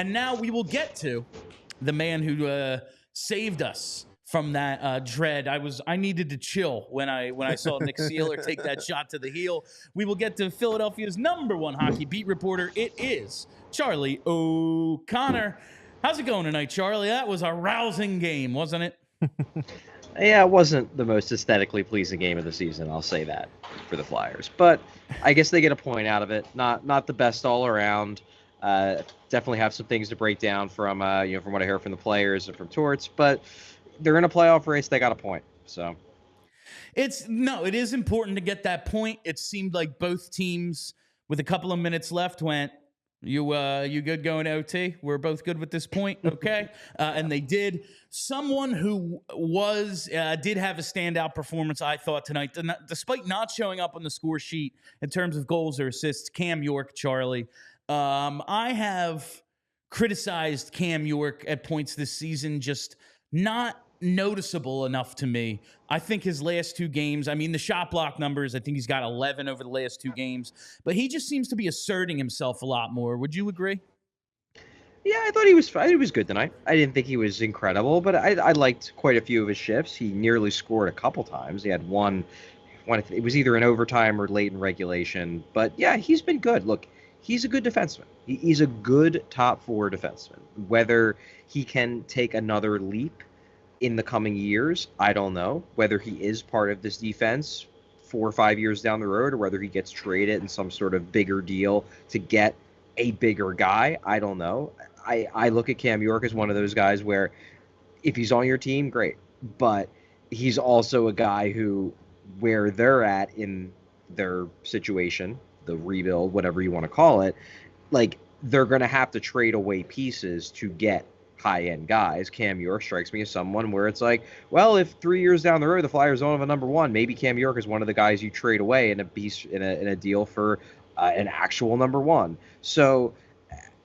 And now we will get to the man who saved us from that dread. I needed to chill when I saw Nick Seeler take that shot to the heel. We will get to Philadelphia's #1 hockey beat reporter. It is Charlie O'Connor. How's it going tonight, Charlie? That was a rousing game, wasn't it? Yeah, it wasn't the most aesthetically pleasing game of the season, I'll say that, for the Flyers. But I guess they get a point out of it. Not the best all around. Definitely have some things to break down from from what I heard from the players and from Torts, but they're in a playoff race. They got a point. So it is important to get that point. It seemed like both teams, with a couple of minutes left, went, you good going to OT? We're both good with this point, okay? And they did. Someone who did have a standout performance, I thought, tonight, despite not showing up on the score sheet in terms of goals or assists, Cam York, Charlie. I have criticized Cam York at points this season, just not noticeable enough to me. I think his last two games, the shot block numbers, I think he's got 11 over the last two games, but he just seems to be asserting himself a lot more. Would you agree? Yeah, I thought he was good tonight. I didn't think he was incredible, but I liked quite a few of his shifts. He nearly scored a couple times. He had one, it was either in overtime or late in regulation, but yeah, he's been good. Look, he's a good defenseman. He's a good top four defenseman. Whether he can take another leap in the coming years, I don't know. Whether he is part of this defense 4 or 5 years down the road, or whether he gets traded in some sort of bigger deal to get a bigger guy, I don't know. I look at Cam York as one of those guys where if he's on your team, great. But he's also a guy who, where they're at in their situation, the rebuild, whatever you want to call it, like they're going to have to trade away pieces to get high-end guys. Cam York strikes me as someone where it's like, well, if 3 years down the road the Flyers don't have a #1, maybe Cam York is one of the guys you trade away in a deal for an actual #1. So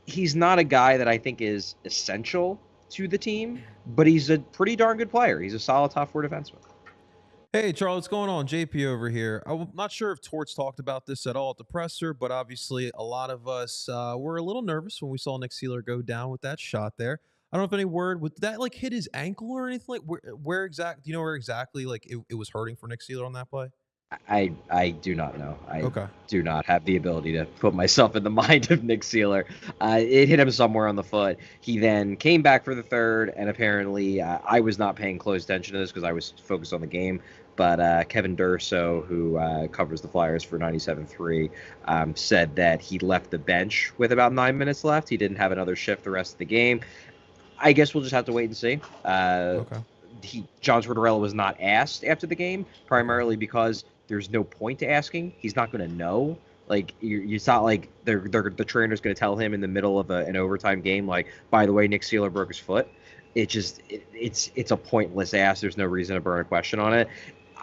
he's not a guy that I think is essential to the team, but he's a pretty darn good player. He's a solid top four defenseman. Hey, Charles, what's going on? JP over here. I'm not sure if Torts talked about this at all at the presser, but obviously a lot of us were a little nervous when we saw Nick Seeler go down with that shot there. I don't know if any word, would that like hit his ankle or anything? Like where exactly, do you know where exactly like it was hurting for Nick Seeler on that play? I do not know. I Okay. do not have the ability to put myself in the mind of Nick Seeler. It hit him somewhere on the foot. He then came back for the third, and apparently I was not paying close attention to this because I was focused on the game. But Kevin Durso, who covers the Flyers for 97.3, said that he left the bench with about 9 minutes left. He didn't have another shift the rest of the game. I guess we'll just have to wait and see. Okay. John Tortorella was not asked after the game, primarily because there's no point to asking. He's not going to know. Like, it's not like the trainer's going to tell him in the middle of an overtime game, like, by the way, Nick Seeler broke his foot. It's a pointless ask. There's no reason to burn a question on it.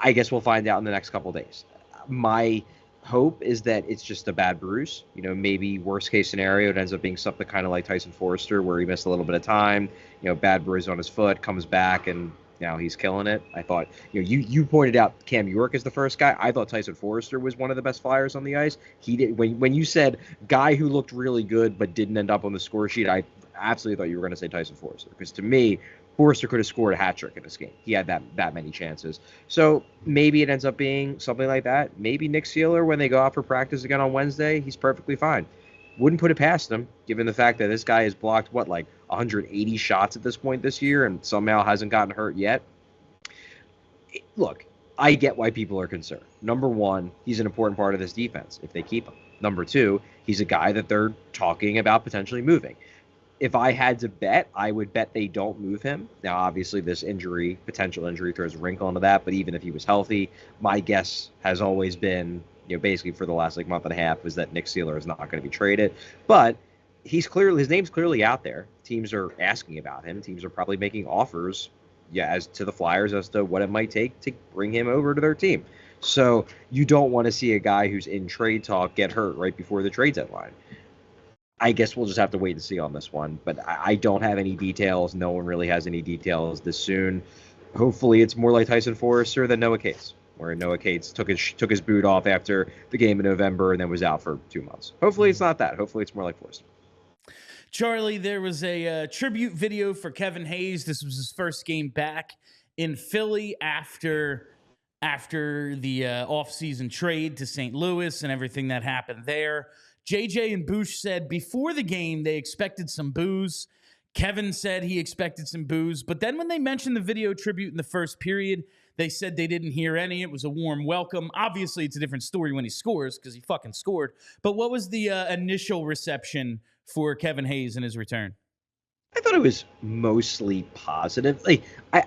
I guess we'll find out in the next couple days. My hope is that it's just a bad bruise. Maybe worst case scenario, it ends up being something kind of like Tyson Forrester, where he missed a little bit of time, bad bruise on his foot, comes back, and now he's killing it. I thought, you pointed out Cam York as the first guy. I thought Tyson Forrester was one of the best Flyers on the ice. He did when you said guy who looked really good but didn't end up on the score sheet, I absolutely thought you were going to say Tyson Forrester, because to me, Forrester could have scored a hat trick in this game. He had that many chances. So maybe it ends up being something like that. Maybe Nick Seeler, when they go out for practice again on Wednesday, he's perfectly fine. Wouldn't put it past him, given the fact that this guy has blocked, 180 shots at this point this year and somehow hasn't gotten hurt yet. Look, I get why people are concerned. #1, he's an important part of this defense if they keep him. #2, he's a guy that they're talking about potentially moving. If I had to bet, I would bet they don't move him. Now, obviously, this potential injury, throws a wrinkle into that. But even if he was healthy, my guess has always been, basically for the last month and a half, was that Nick Seeler is not going to be traded. But his name's clearly out there. Teams are asking about him. Teams are probably making offers, as to the Flyers as to what it might take to bring him over to their team. So you don't want to see a guy who's in trade talk get hurt right before the trade deadline. I guess we'll just have to wait and see on this one. But I don't have any details. No one really has any details this soon. Hopefully it's more like Tyson Forrester than Noah Cates, where Noah Cates took his boot off after the game in November and then was out for 2 months. Hopefully it's not that. Hopefully it's more like Forrester. Charlie, there was a tribute video for Kevin Hayes. This was his first game back in Philly after the offseason trade to St. Louis and everything that happened there. JJ and Bush said before the game they expected some boos. Kevin said he expected some boos. But then when they mentioned the video tribute in the first period, they said they didn't hear any. It was a warm welcome. Obviously, it's a different story when he scores because he fucking scored. But what was the initial reception for Kevin Hayes in his return? I thought it was mostly positive.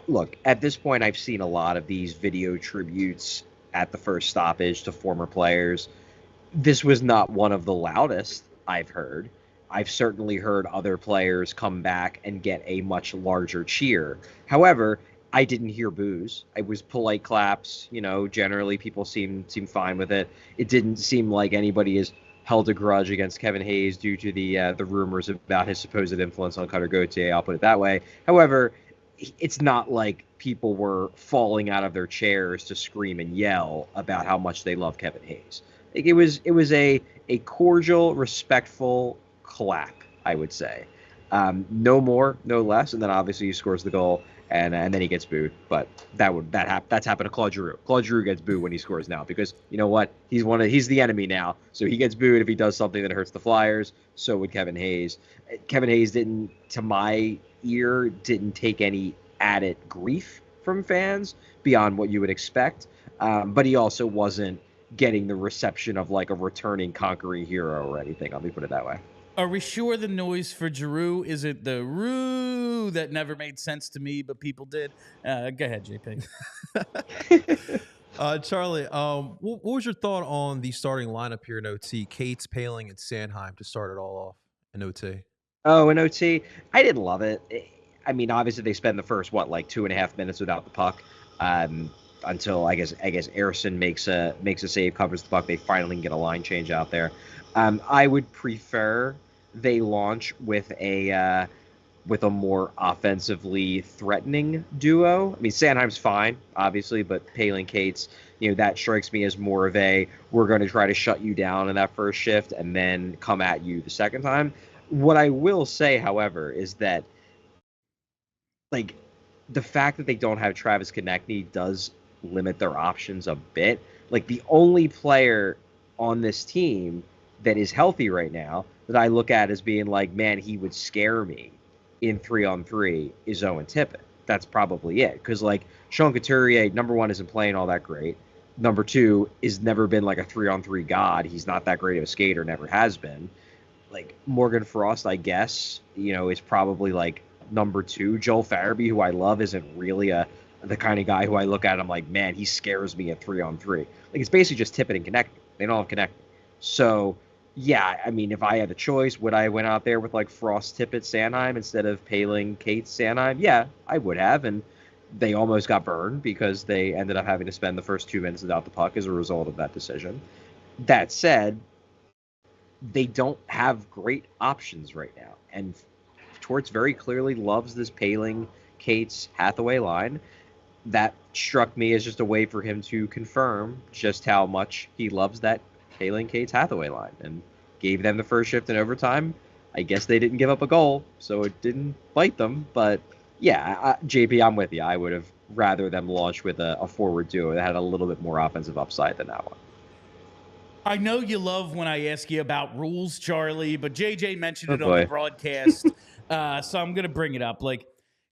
Look, at this point, I've seen a lot of these video tributes at the first stoppage to former players. This was not one of the loudest I've heard. I've certainly heard other players come back and get a much larger cheer. However, I didn't hear boos. It was polite claps. Generally people seem fine with it. It didn't seem like anybody has held a grudge against Kevin Hayes due to the rumors about his supposed influence on Cutter Gauthier. I'll put it that way. However, it's not like people were falling out of their chairs to scream and yell about how much they love Kevin Hayes. It was a cordial, respectful clap, I would say. No more, no less. And then obviously he scores the goal, and then he gets booed. But that's happened to Claude Giroux. Claude Giroux gets booed when he scores now because you know what? He's the enemy now, so he gets booed if he does something that hurts the Flyers. So would Kevin Hayes. Kevin Hayes didn't, to my ear, didn't take any added grief from fans beyond what you would expect. But he also wasn't getting the reception of like a returning conquering hero or anything. Let me put it that way. Are we sure the noise for Giroux, is it the roo that never made sense to me, but people did? Go ahead, JP. Charlie, what was your thought on the starting lineup here in OT? Cates, Paling, and Sanheim to start it all off in OT. Oh, in OT, I didn't love it. I mean, obviously they spend the first 2.5 minutes without the puck, until I guess Ersson makes a save, covers the puck. They finally get a line change out there. I would prefer they launch with a more offensively threatening duo. I mean, Sanheim's fine, obviously, but Paling, Cates, that strikes me as more of a, we're going to try to shut you down in that first shift and then come at you the second time. What I will say, however, is that the fact that they don't have Travis Konechny does limit their options a bit. The only player on this team that is healthy right now that I look at as being man, he would scare me in 3-on-3 is Owen Tippett. That's probably it. Because Sean Couturier, number one, isn't playing all that great. Number two, is never been a 3-on-3 god. He's not that great of a skater, never has been. Morgan Frost, I guess, is probably number two. Joel Farabee, who I love, isn't really the kind of guy who I look at. I'm man, he scares me at 3-on-3. It's basically just Tippett and Konechny. They don't have Konechny. So, yeah, I mean, if I had a choice, would I went out there with Frost, Tippett, Sanheim instead of Paling, Cates, Sanheim? Yeah, I would have. And they almost got burned because they ended up having to spend the first 2 minutes without the puck as a result of that decision. That said, they don't have great options right now. And Torts very clearly loves this Paling, Cates, Hathaway line. That struck me as just a way for him to confirm just how much he loves that Paling, Cates, Hathaway line, and gave them the first shift in overtime. I guess they didn't give up a goal, so it didn't bite them. But yeah, JP, I'm with you. I would have rather them launch with a forward duo that had a little bit more offensive upside than that one. I know you love when I ask you about rules, Charlie, but JJ mentioned it on the broadcast, so I'm going to bring it up.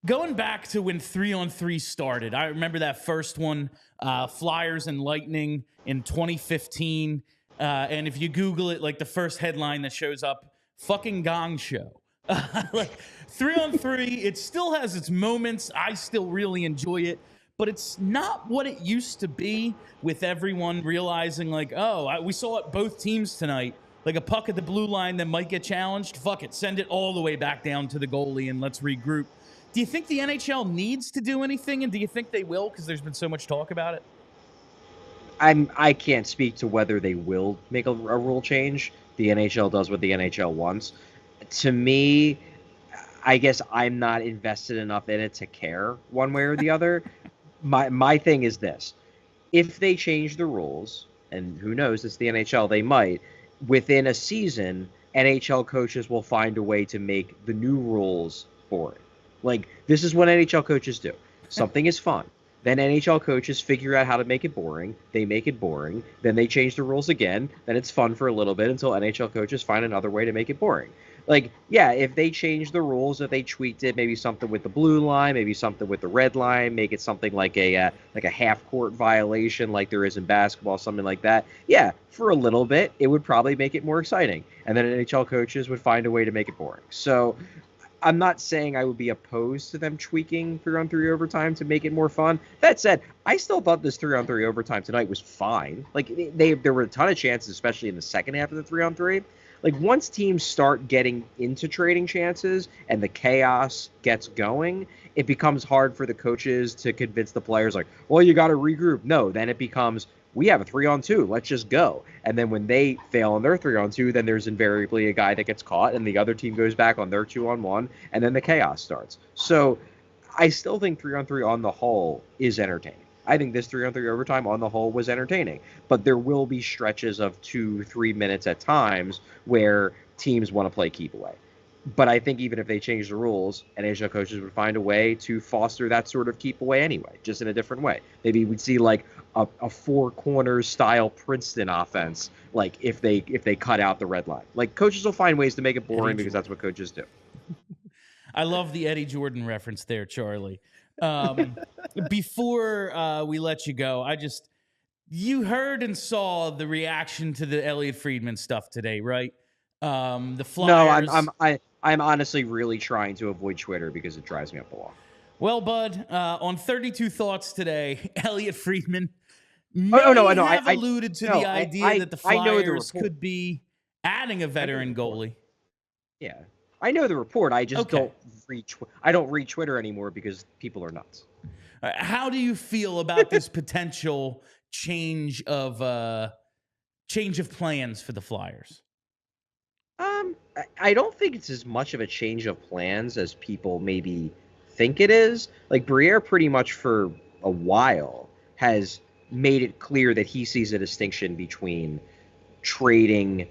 Going back to when 3-on-3 started, I remember that first one, Flyers and Lightning in 2015. And if you Google it, the first headline that shows up, fucking Gong Show. 3-on-3, it still has its moments. I still really enjoy it. But it's not what it used to be, with everyone realizing, we saw it both teams tonight. A puck at the blue line that might get challenged. Fuck it. Send it all the way back down to the goalie and let's regroup. Do you think the NHL needs to do anything, and do you think they will? Because there's been so much talk about it. I can't speak to whether they will make a rule change. The NHL does what the NHL wants. To me, I guess I'm not invested enough in it to care one way or the other. My thing is this. If they change the rules, and who knows, it's the NHL, they might, within a season, NHL coaches will find a way to make the new rules boring. Like, this is what NHL coaches do. Something is fun. Then NHL coaches figure out how to make it boring. They make it boring. Then they change the rules again. Then it's fun for a little bit until NHL coaches find another way to make it boring. Like, yeah, if they change the rules, if they tweaked it, maybe something with the blue line, maybe something with the red line, make it something like a half court violation like there is in basketball, something like that. Yeah, for a little bit, it would probably make it more exciting. And then NHL coaches would find a way to make it boring. So I'm not saying I would be opposed to them tweaking 3-on-3 overtime to make it more fun. That said, I still thought this 3-on-3 overtime tonight was fine. Like, there were a ton of chances, especially in the second half of the 3-on-3. Like, once teams start getting into trading chances and the chaos gets going, it becomes hard for the coaches to convince the players, like, well, you got to regroup. No, then it becomes, we have a 3-on-2. Let's just go. And then when they fail on their 3-on-2, then there's invariably a guy that gets caught and the other team goes back on their 2-on-1, and then the chaos starts. So I still think 3-on-3 on the whole is entertaining. I think this 3-on-3 overtime on the whole was entertaining, but there will be stretches of 2-3 minutes at times where teams want to play keep away. But I think even if they change the rules, NHL coaches would find a way to foster that sort of keep away anyway, just in a different way. Maybe we'd see like a four corners style Princeton offense, like if they cut out the red line. Like, coaches will find ways to make it boring because that's what coaches do. I love the Eddie Jordan reference there, Charlie. Before we let you go, you heard and saw the reaction to the Elliot Friedman stuff today, right? The Flyers. No, I'm honestly really trying to avoid Twitter because it drives me up the wall. Well, Bud, on 32 Thoughts today, Elliot Friedman have alluded to the idea that the Flyers could be adding a veteran goalie. Yeah, I know the report. I just don't read Twitter anymore because people are nuts. How do you feel about this potential change of plans for the Flyers? I don't think it's as much of a change of plans as people maybe think it is. Like, Briere pretty much for a while has made it clear that he sees a distinction between trading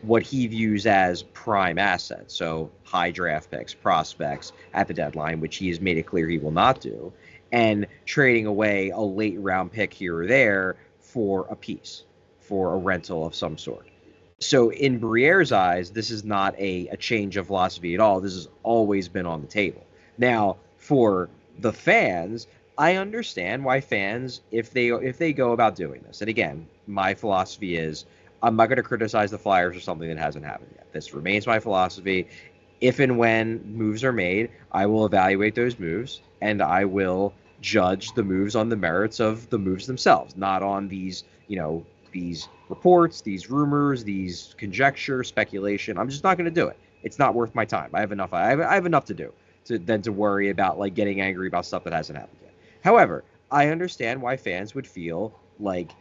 what he views as prime assets, so high draft picks, prospects at the deadline, which he has made it clear he will not do, and trading away a late round pick here or there for a piece, for a rental of some sort. So in Briere's eyes, this is not a change of philosophy at all. This has always been on the table. Now, for the fans, I understand why fans, if they go about doing this, and again, my philosophy is I'm not going to criticize the Flyers for something that hasn't happened yet. This remains my philosophy. If and when moves are made, I will evaluate those moves, and I will judge the moves on the merits of the moves themselves, not on these reports, these rumors, these conjecture, speculation. I'm just not going to do it. It's not worth my time. I have enough. I have enough to do than to worry about like getting angry about stuff that hasn't happened yet. However, I understand why fans would feel like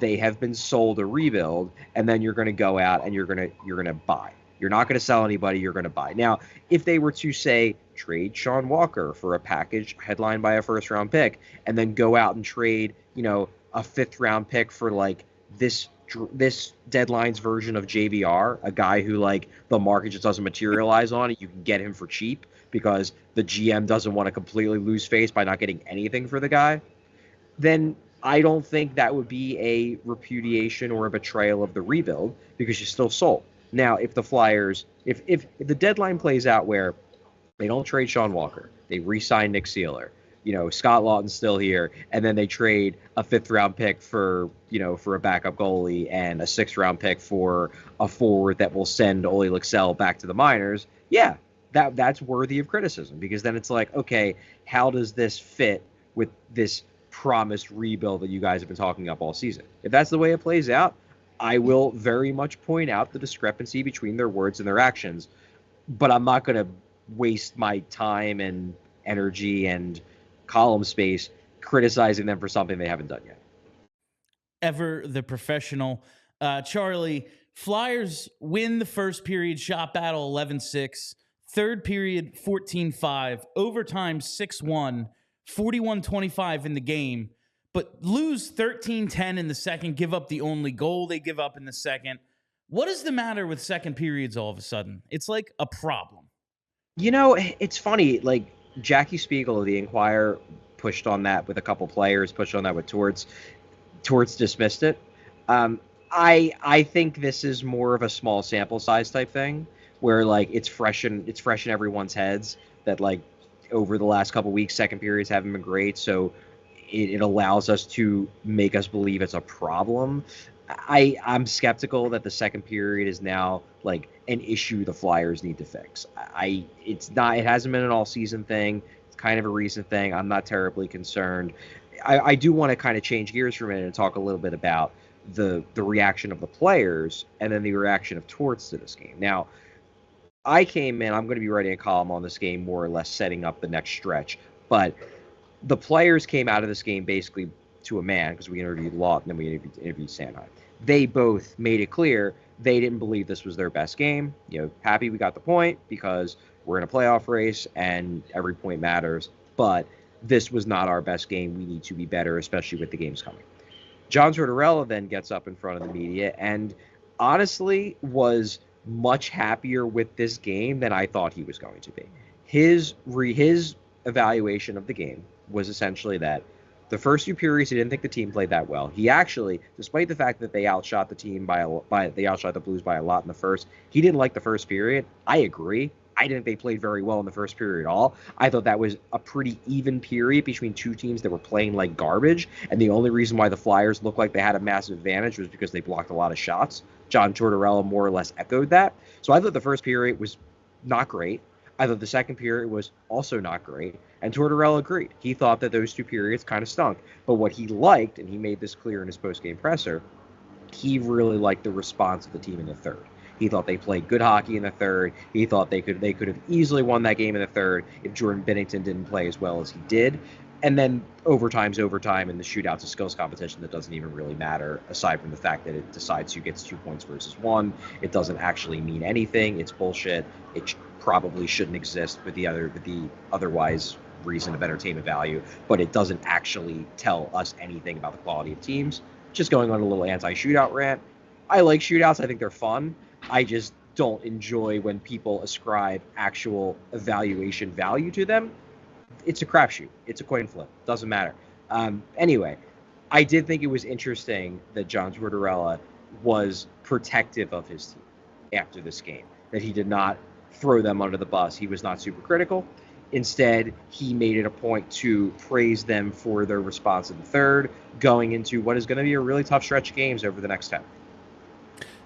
they have been sold a rebuild, and then you're going to go out and you're going to buy. You're not going to sell anybody. You're going to buy. Now, if they were to say trade Sean Walker for a package headlined by a first round pick, and then go out and trade, a fifth round pick for like this deadline's version of JVR, a guy who like the market just doesn't materialize on, you can get him for cheap because the GM doesn't want to completely lose face by not getting anything for the guy, then I don't think that would be a repudiation or a betrayal of the rebuild because you still sold. Now, if the Flyers, if the deadline plays out where they don't trade Sean Walker, they re-sign Nick Seeler, Scott Lawton's still here, and then they trade a fifth round pick for a backup goalie and a sixth round pick for a forward that will send Ole Lycksell back to the minors, yeah, that's worthy of criticism because then it's like, okay, how does this fit with this promised rebuild that you guys have been talking up all season? If that's the way it plays out, I will very much point out the discrepancy between their words and their actions, but I'm not going to waste my time and energy and column space criticizing them for something they haven't done yet. Ever the professional. Charlie, Flyers win the first period shot battle 11-6, third period 14-5, overtime 6-1, 41-25 in the game, but lose 13-10 in the second, give up the only goal they give up in the second. What is the matter with second periods all of a sudden? It's like a problem. You know, it's funny. Like Jackie Spiegel of the Inquirer pushed on that with a couple players, pushed on that with Torts. Torts dismissed it. I think this is more of a small sample size type thing, where like it's fresh in everyone's heads that like over the last couple weeks, second periods haven't been great, so it allows us to make us believe it's a problem. I'm skeptical that the second period is now like an issue the Flyers need to fix. It's not. It hasn't been an all season thing. It's kind of a recent thing. I'm not terribly concerned. I do want to kind of change gears for a minute and talk a little bit about the reaction of the players and then the reaction of Torts to this game. Now, I came in. I'm going to be writing a column on this game, more or less setting up the next stretch. But the players came out of this game basically to a man, because we interviewed Lott and then we interviewed Sanheim. They both made it clear they didn't believe this was their best game. You know, happy we got the point because we're in a playoff race and every point matters. But this was not our best game. We need to be better, especially with the games coming. John Tortorella then gets up in front of the media and honestly was much happier with this game than I thought he was going to be. His evaluation of the game was essentially that the first few periods, he didn't think the team played that well. He actually, despite the fact that they outshot the team they outshot the Blues by a lot in the first, he didn't like the first period. I agree. I didn't think they played very well in the first period at all. I thought that was a pretty even period between two teams that were playing like garbage, and the only reason why the Flyers looked like they had a massive advantage was because they blocked a lot of shots. John Tortorella more or less echoed that. So I thought the first period was not great. I thought the second period was also not great, and Tortorella agreed. He thought that those two periods kind of stunk. But what he liked, and he made this clear in his post-game presser, he really liked the response of the team in the third. He thought they played good hockey in the third. He thought they could have easily won that game in the third if Jordan Binnington didn't play as well as he did. And then overtime's overtime, and the shootout's a skills competition that doesn't even really matter, aside from the fact that it decides who gets 2 points versus one. It doesn't actually mean anything. It's bullshit. It probably shouldn't exist with the otherwise reason of entertainment value, but it doesn't actually tell us anything about the quality of teams. Just going on a little anti-shootout rant. I like shootouts. I think they're fun. I just don't enjoy when people ascribe actual evaluation value to them. It's a crapshoot. It's a coin flip. Doesn't matter. Anyway, I did think it was interesting that John Tortorella was protective of his team after this game, that he did not throw them under the bus. He was not super critical. Instead, he made it a point to praise them for their response in the third, going into what is going to be a really tough stretch of games over the next 10.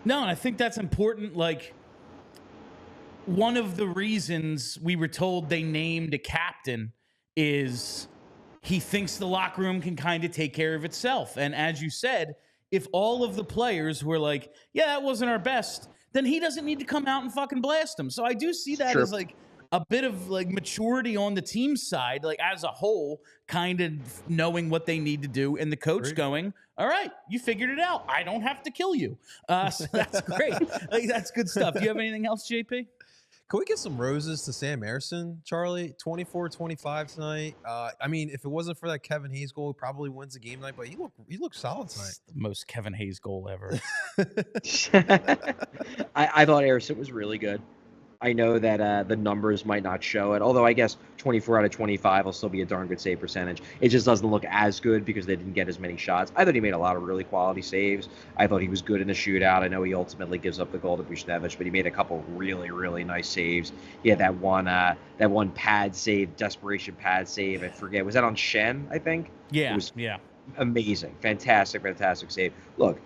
No, and I think that's important. Like, one of the reasons we were told they named a captain is he thinks the locker room can kind of take care of itself. And as you said, if all of the players were like, yeah, that wasn't our best, then he doesn't need to come out and fucking blast them. So I do see that as like a bit of like maturity on the team side, like as a whole, kind of knowing what they need to do, and the coach going, all right, you figured it out. I don't have to kill you. So that's great. Like, that's good stuff. Do you have anything else, JP? Can we get some roses to Sam Ersson, Charlie? 24-25 tonight. I mean, if it wasn't for that Kevin Hayes goal, he probably wins the game tonight, but he looked solid tonight. It's the most Kevin Hayes goal ever. I thought Ersson was really good. I know that the numbers might not show it, although I guess 24 out of 25 will still be a darn good save percentage. It just doesn't look as good because they didn't get as many shots. I thought he made a lot of really quality saves. I thought he was good in the shootout. I know he ultimately gives up the goal to Buchnevich, but he made a couple really, really nice saves. He had that one pad save, desperation pad save. I forget. Was that on Shen, I think? Yeah, it was yeah. Amazing. Fantastic save. Look,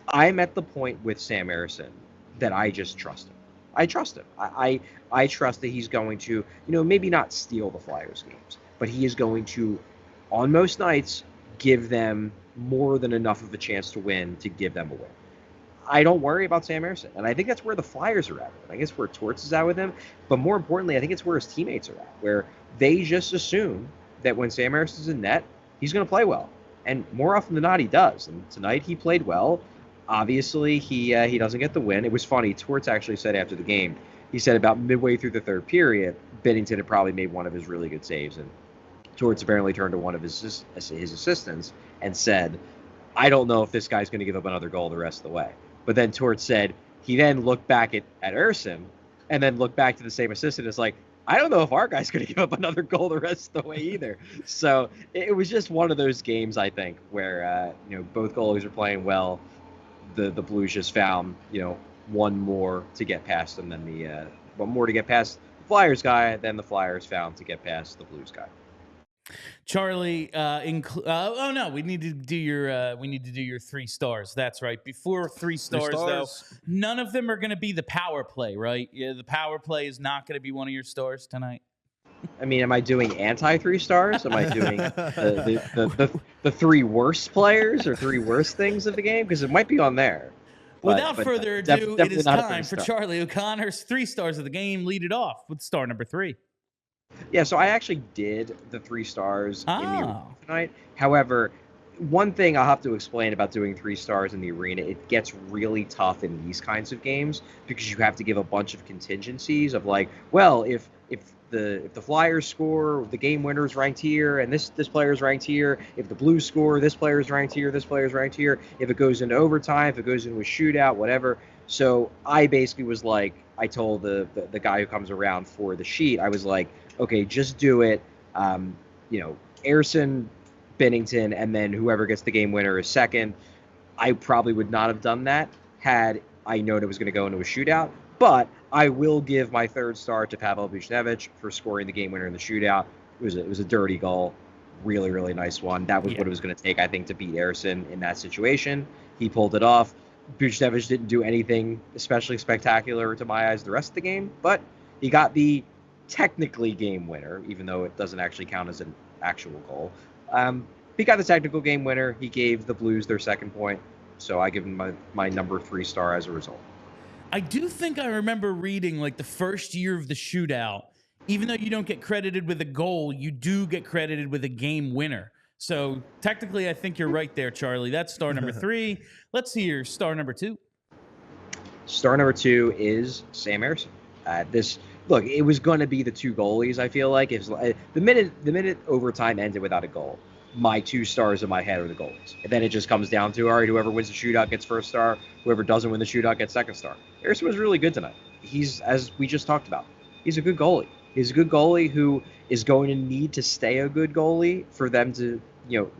I'm at the point with Sam Ersson that I just trust him. I trust him. I trust that he's going to, maybe not steal the Flyers games, but he is going to, on most nights, give them more than enough of a chance to win to give them a win. I don't worry about Sam Ersson, and I think that's where the Flyers are at with him. I guess where Torts is at with him, but more importantly, I think it's where his teammates are at, where they just assume that when Sam Ersson's in net, he's going to play well, and more often than not, he does. And tonight, he played well. Obviously, he doesn't get the win. It was funny. Torts actually said after the game, he said about midway through the third period, Binnington had probably made one of his really good saves. And Torts apparently turned to one of his assistants and said, I don't know if this guy's going to give up another goal the rest of the way. But then Torts said, He then looked back at Erson and then looked back to the same assistant. It's like, I don't know if our guy's going to give up another goal the rest of the way either. So it was just one of those games, I think, where both goalies are playing well. The Blues just found one more to get past them than one more to get past the Flyers guy than the Flyers found to get past the Blues guy. Charlie, oh no, we need to do your 3 stars. That's right. Before 3 stars, though, none of them are going to be the power play, right? Yeah, the power play is not going to be one of your stars tonight. I mean, am I doing anti 3 stars? Am I doing the 3 worst players or 3 worst things of the game? Because it might be on there. Without further ado, it is time for Charlie O'Connor's 3 stars of the game. Lead it off with star number 3. Yeah, so I actually did the 3 stars in the arena tonight. However, one thing I'll have to explain about doing 3 stars in the arena, it gets really tough in these kinds of games because you have to give a bunch of contingencies of like, well, if the Flyers score, the game winner is ranked here, and this player is ranked here. If the Blues score, this player is ranked here, this player is ranked here. If it goes into overtime, if it goes into a shootout, whatever. So I basically was like, I told the guy who comes around for the sheet, I was like, okay, just do it. Erson, Binnington, and then whoever gets the game winner is second. I probably would not have done that had I known it was going to go into a shootout. But I will give my 3rd star to Pavel Buchnevich for scoring the game winner in the shootout. It was a dirty goal. Really, really nice one. That was what it was going to take, I think, to beat Erson in that situation. He pulled it off. Buchnevich didn't do anything especially spectacular to my eyes the rest of the game, but he got the technically game winner, even though it doesn't actually count as an actual goal. He got the technical game winner. He gave the Blues their 2nd point, so I give him my number 3 star as a result. I do think I remember reading like the first year of the shootout, even though you don't get credited with a goal, you do get credited with a game winner. So technically, I think you're right there, Charlie. That's star number 3. Let's hear star number 2. Star number 2 is Sam Erson. Look, it was going to be the 2 goalies. I feel like the minute overtime ended without a goal, my 2 stars in my head are the goalies. And then it just comes down to, all right, whoever wins the shootout gets 1st star. Whoever doesn't win the shootout gets 2nd star. Erson was really good tonight. He's, as we just talked about, he's a good goalie. He's a good goalie who is going to need to stay a good goalie for them to,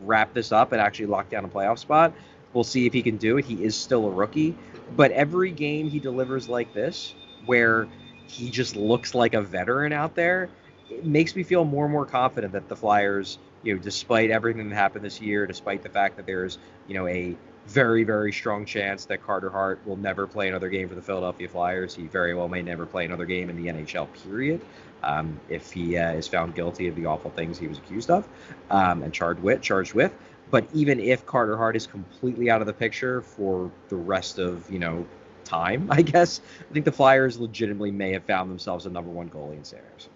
wrap this up and actually lock down a playoff spot. We'll see if he can do it. He is still a rookie. But every game he delivers like this, where he just looks like a veteran out there, it makes me feel more and more confident that the Flyers, despite everything that happened this year, despite the fact that there's, a very, very strong chance that Carter Hart will never play another game for the Philadelphia Flyers. He very well may never play another game in the NHL, period, if he is found guilty of the awful things he was accused of and charged with. But even if Carter Hart is completely out of the picture for the rest of, time, I guess, I think the Flyers legitimately may have found themselves a number 1 goalie in Sam Erson.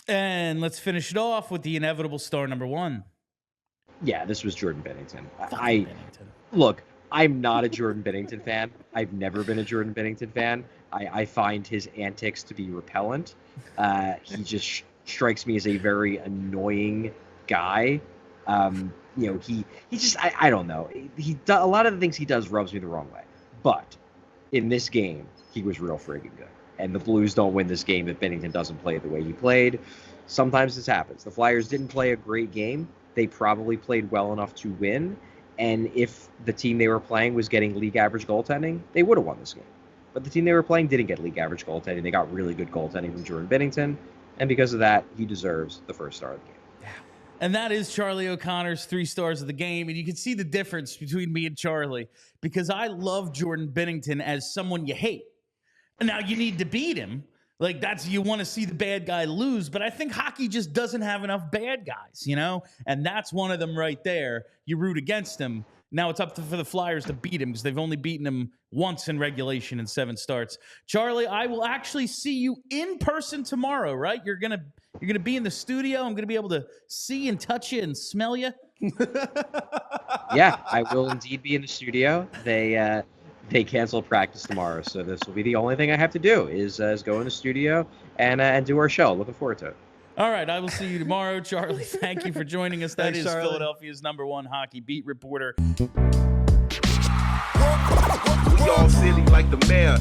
And let's finish it off with the inevitable star number 1. Yeah, this was Jordan Binnington. Binnington. Look, I'm not a Jordan Binnington fan. I've never been a Jordan Binnington fan. I find his antics to be repellent. He just strikes me as a very annoying guy. He just, I don't know. A lot of the things he does rubs me the wrong way. But in this game, he was real friggin' good. And the Blues don't win this game if Binnington doesn't play the way he played. Sometimes this happens. The Flyers didn't play a great game. They probably played well enough to win. And if the team they were playing was getting league average goaltending, they would have won this game. But the team they were playing didn't get league average goaltending. They got really good goaltending from Jordan Binnington. And because of that, he deserves the 1st star of the game. And that is Charlie O'Connor's 3 stars of the game. And you can see the difference between me and Charlie because I love Jordan Binnington as someone you hate. And now you need to beat him. Like, you want to see the bad guy lose, but I think hockey just doesn't have enough bad guys, And that's one of them right there. You root against him. Now it's up for the Flyers to beat him because they've only beaten him once in regulation in 7 starts. Charlie, I will actually see you in person tomorrow, right? You're gonna be in the studio. I'm gonna be able to see and touch you and smell you. Yeah, I will indeed be in the studio. They canceled practice tomorrow, so this will be the only thing I have to do is go in the studio and do our show. Looking forward to it. All right, I will see you tomorrow. Charlie, thank you for joining us. That Thanks, is Charlie. Philadelphia's #1 hockey beat reporter. We all silly like the mayor.